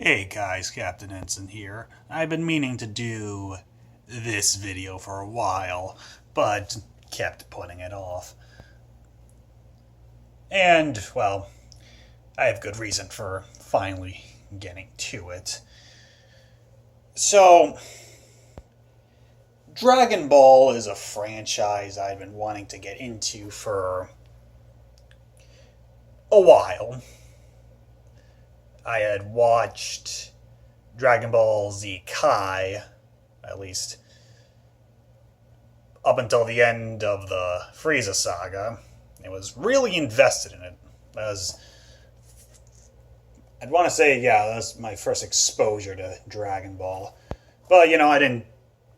Hey guys, Captain Ensign here. I've been meaning to do this video for a while, but kept putting it off. And, well, I have good reason for finally getting to it. So, Dragon Ball is a franchise I've been wanting to get into for a while. I had watched Dragon Ball Z Kai, at least up until the end of the Frieza saga. I was really invested in it. I'd want to say, yeah, that was my first exposure to Dragon Ball. But, I didn't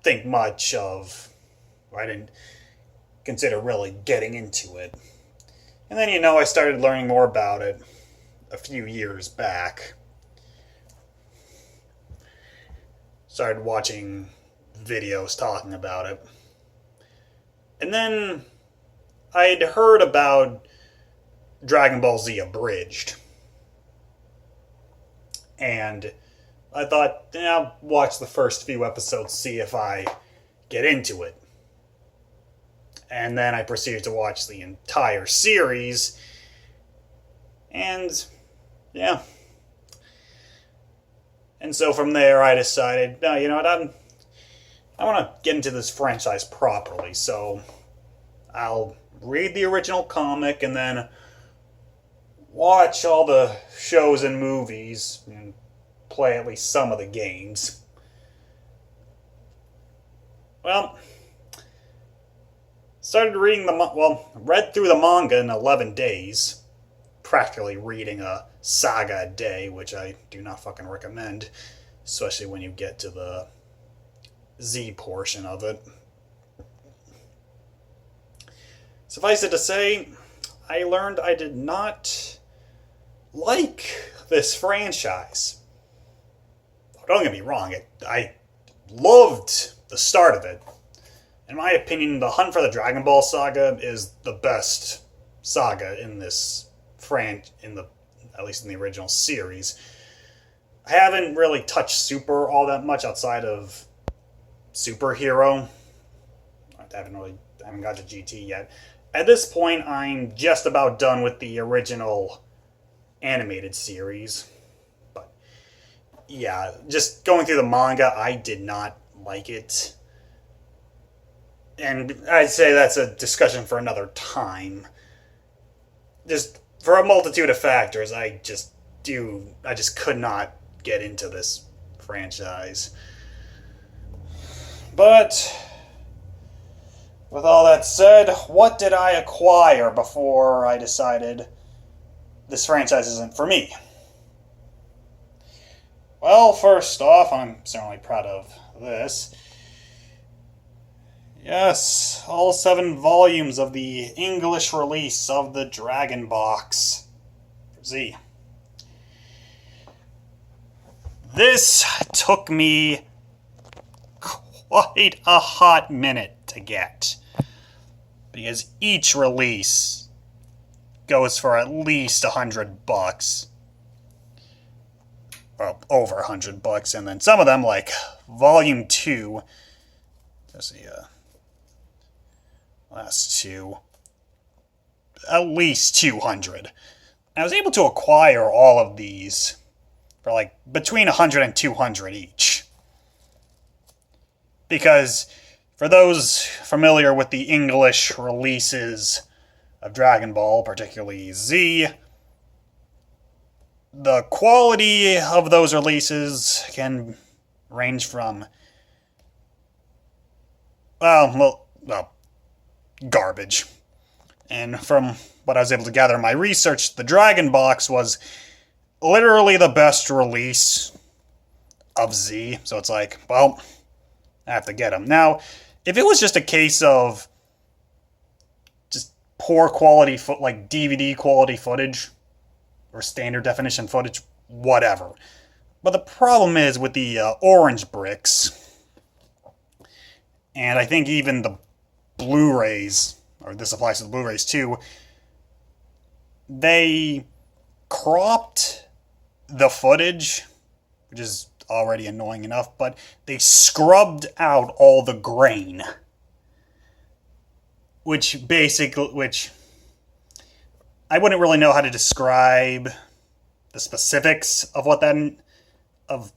think much of, or I didn't consider really getting into it. And then, I started learning more about it a few years back. Started watching videos talking about it. And then I'd heard about Dragon Ball Z Abridged. And I thought, I'll watch the first few episodes, see if I get into it. And then I proceeded to watch the entire series. And, yeah. And so from there I decided, no, you know what, I want to get into this franchise properly, so I'll read the original comic and then watch all the shows and movies and play at least some of the games. Well, read through the manga in 11 days, practically reading a saga a day, which I do not fucking recommend, especially when you get to the Z portion of it. Suffice it to say, I learned I did not like this franchise. Don't get me wrong, I loved the start of it. In my opinion, the Hunt for the Dragon Ball saga is the best saga in this at least in the original series. I haven't really touched Super all that much outside of Superhero. I haven't got to GT yet. At this point, I'm just about done with the original animated series. But yeah, just going through the manga, I did not like it. And I'd say that's a discussion for another time. Just for a multitude of factors, I just could not get into this franchise. But with all that said, what did I acquire before I decided this franchise isn't for me? Well, first off, I'm certainly proud of this. Yes, all 7 volumes of the English release of the Dragon Box for Z. This took me quite a hot minute to get, because each release goes for at least $100. Well, over $100, and then some of them, like Volume 2, let's see, last 2, at least $200. I was able to acquire all of these for like between $100 and $200 each. Because for those familiar with the English releases of Dragon Ball, particularly Z, the quality of those releases can range from, well, garbage. And from what I was able to gather in my research, the Dragon Box was literally the best release of Z. So it's like, well, I have to get them. Now, if it was just a case of just poor quality, like DVD quality footage, or standard definition footage, whatever. But the problem is with the orange bricks, and I think even the Blu-rays, or this applies to the Blu-rays too, they cropped the footage which is already annoying enough, but they scrubbed out all the grain. Which I wouldn't really know how to describe the specifics of what that, of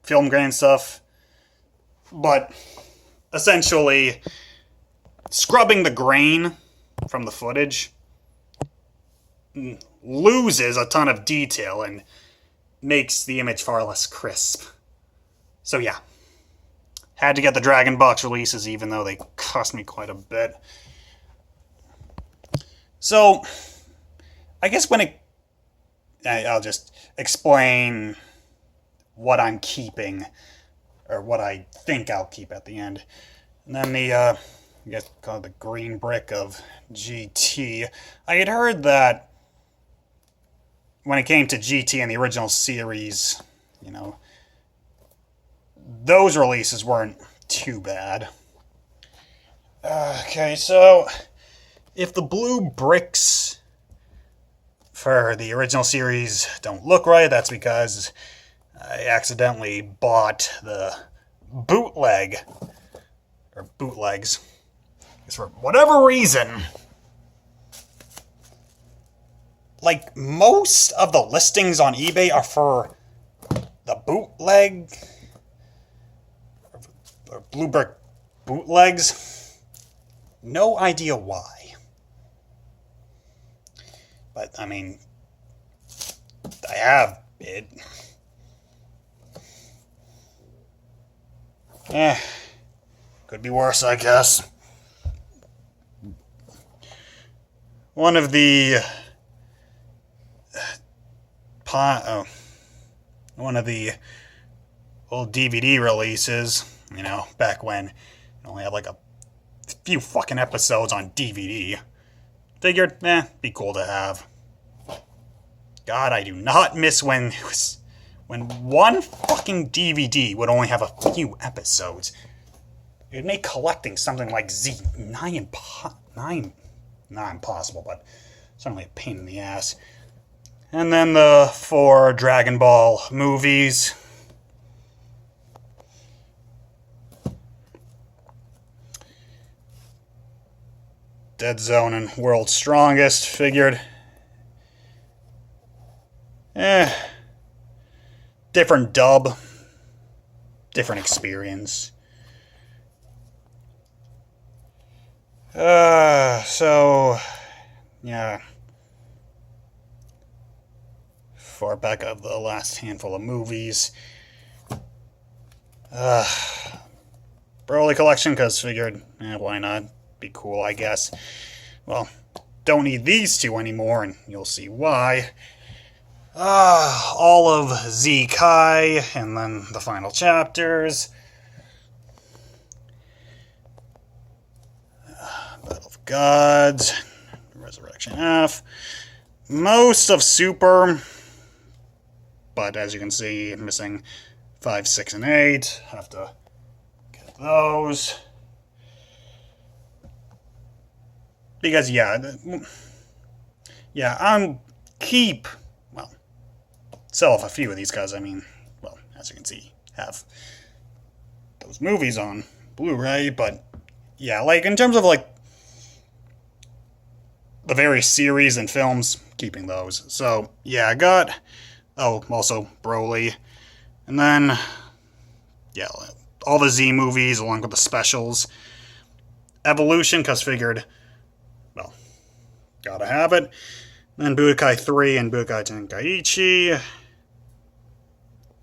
film grain stuff, but essentially scrubbing the grain from the footage loses a ton of detail and makes the image far less crisp. So yeah, had to get the Dragon Box releases even though they cost me quite a bit. So I guess I'll just explain what I'm keeping, or what I think I'll keep at the end. And then I guess called the green brick of GT. I had heard that when it came to GT and the original series, those releases weren't too bad. Okay, so if the blue bricks for the original series don't look right, that's because I accidentally bought the bootlegs. Because for whatever reason, like most of the listings on eBay are for the bootleg or blue brick bootlegs. No idea why. But I mean, I have it. Could be worse, I guess. One of the old DVD releases, back when you only had like a few fucking episodes on DVD. Figured, be cool to have. God, I do not miss when one fucking DVD would only have a few episodes. It would make collecting something like Z not impossible, but certainly a pain in the ass. And then the 4 Dragon Ball movies. Dead Zone and World's Strongest, figured. Different dub. Different experience. So, yeah. Far back of the last handful of movies. Broly collection, because figured, why not? Be cool, I guess. Well, don't need these two anymore, and you'll see why. All of Z Kai, and then the final chapters. Battle of Gods, Resurrection F. Most of Super, but as you can see, I'm missing 5, 6, and 8. Have to get those. Because, I'm sell off a few of these because, as you can see, have those movies on Blu-ray, but, in terms of, the various series and films, keeping those. So, I got, also Broly, and then, all the Z movies along with the specials. Evolution, because figured, gotta have it. Then Budokai 3 and Budokai Tenkaichi.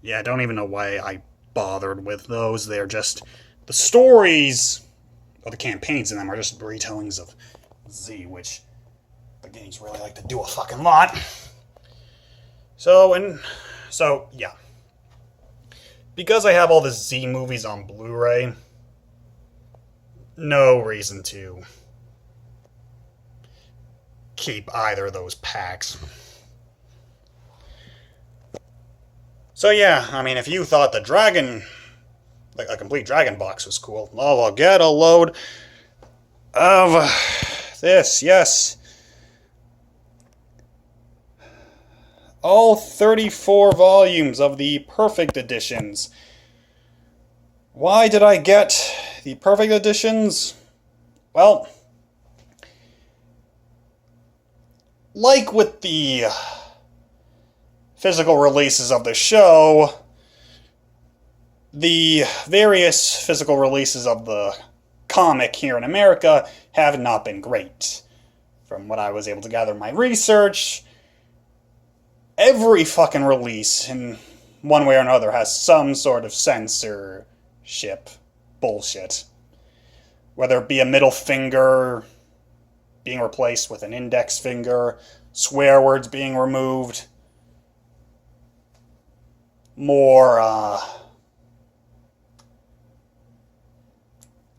I don't even know why I bothered with those. They're just, the stories, or the campaigns in them are just retellings of Z, which the games really like to do a fucking lot. So, because I have all the Z movies on Blu-ray, no reason to keep either of those packs. So if you thought the a complete Dragon Box was cool, I'll get a load of this, yes. all 34 volumes of the Perfect Editions. Why did I get the Perfect Editions? Well, like with the physical releases of the show, the various physical releases of the comic here in America have not been great. From what I was able to gather in my research, every fucking release in one way or another has some sort of censorship bullshit. Whether it be a middle finger being replaced with an index finger, swear words being removed, more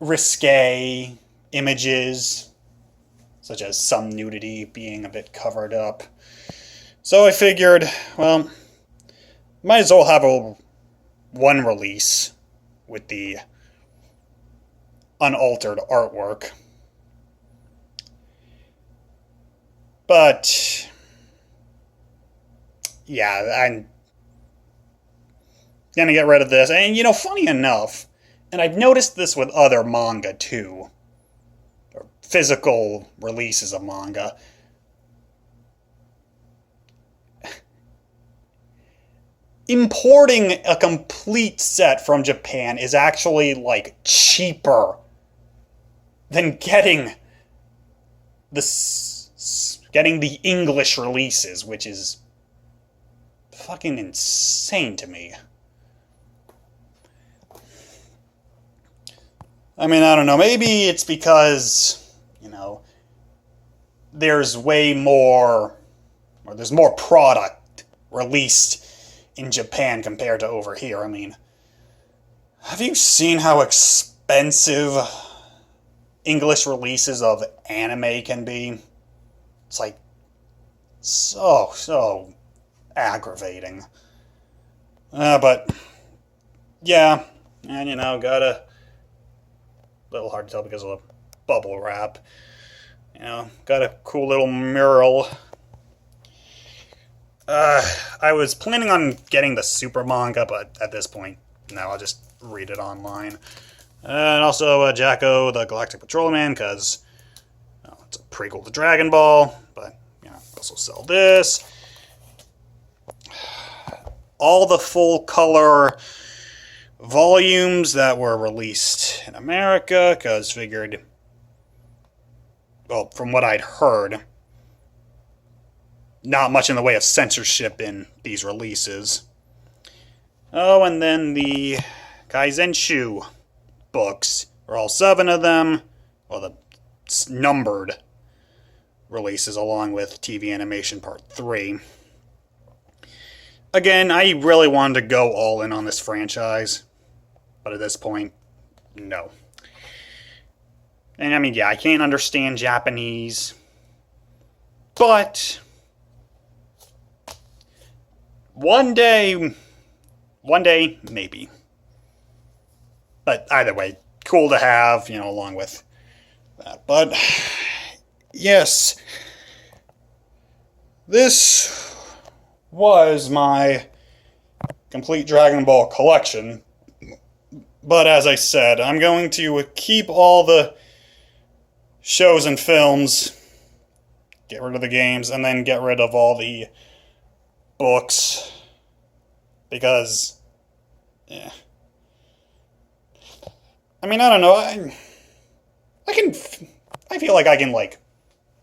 risque images, such as some nudity being a bit covered up. So I figured, well, might as well have one release with the unaltered artwork. But yeah, I'm gonna get rid of this. And funny enough, and I've noticed this with other manga too, or physical releases of manga, importing a complete set from Japan is actually cheaper than getting the English releases, which is fucking insane to me. I mean, I don't know, maybe it's because, there's way more, or there's more product released in Japan compared to over here. I mean, have you seen how expensive English releases of anime can be? It's so aggravating. But, yeah, and got a little hard to tell because of the bubble wrap. Got a cool little mural. I was planning on getting the Super manga, but at this point, no, I'll just read it online. And also Jacko the Galactic Patrolman, because it's a prequel to Dragon Ball, but also sell this. All the full color volumes that were released in America, because figured, well, from what I'd heard, not much in the way of censorship in these releases. Oh, and then the Kaizenshu books, or all 7 of them, well, the numbered releases along with TV Animation Part 3. Again, I really wanted to go all in on this franchise, but at this point, no. And I mean, yeah, I can't understand Japanese, but one day, maybe. But either way, cool to have, along with that. But, yes, this was my complete Dragon Ball collection. But as I said, I'm going to keep all the shows and films, get rid of the games, and then get rid of all the books, because, yeah. I mean, I don't know, I feel like I can,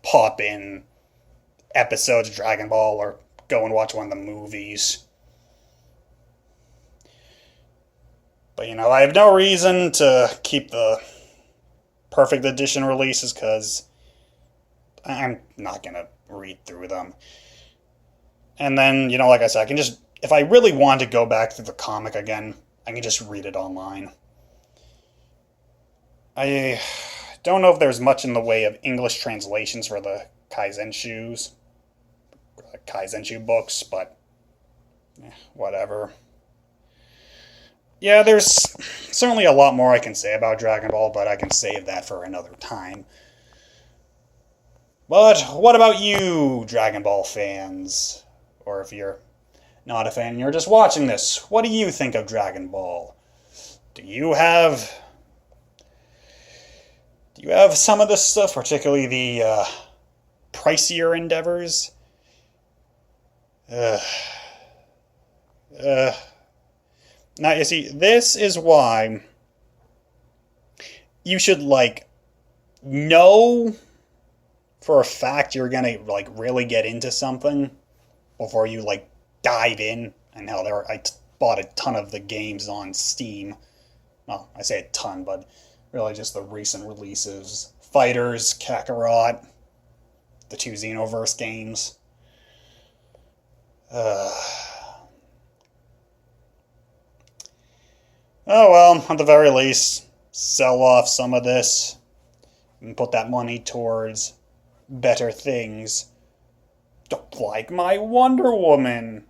pop in episodes of Dragon Ball, or go and watch one of the movies. But, I have no reason to keep the Perfect Edition releases, because I'm not going to read through them. And then, like I said, I can just, if I really want to go back through the comic again, I can just read it online. I don't know if there's much in the way of English translations for the Kaizenshu books, but whatever. Yeah, there's certainly a lot more I can say about Dragon Ball, but I can save that for another time. But what about you, Dragon Ball fans? Or if you're not a fan and you're just watching this, what do you think of Dragon Ball? Do you have some of this stuff, particularly the pricier endeavors? Uh, uh. Now, you see, this is why you should, like, know for a fact you're gonna, like, really get into something before you, like, dive in. And hell, I bought a ton of the games on Steam. Well, I say a ton, but really just the recent releases. Fighters, Kakarot, the two Xenoverse games. Oh well, at the very least, sell off some of this and put that money towards better things. Don't like my Wonder Woman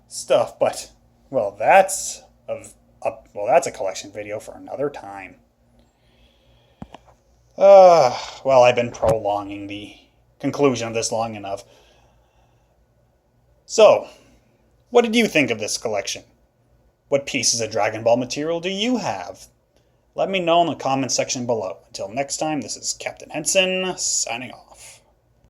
stuff, but well, that's a collection video for another time. Well, I've been prolonging the conclusion of this long enough. So, what did you think of this collection? What pieces of Dragon Ball material do you have? Let me know in the comments section below. Until next time, this is Captain Henson, signing off.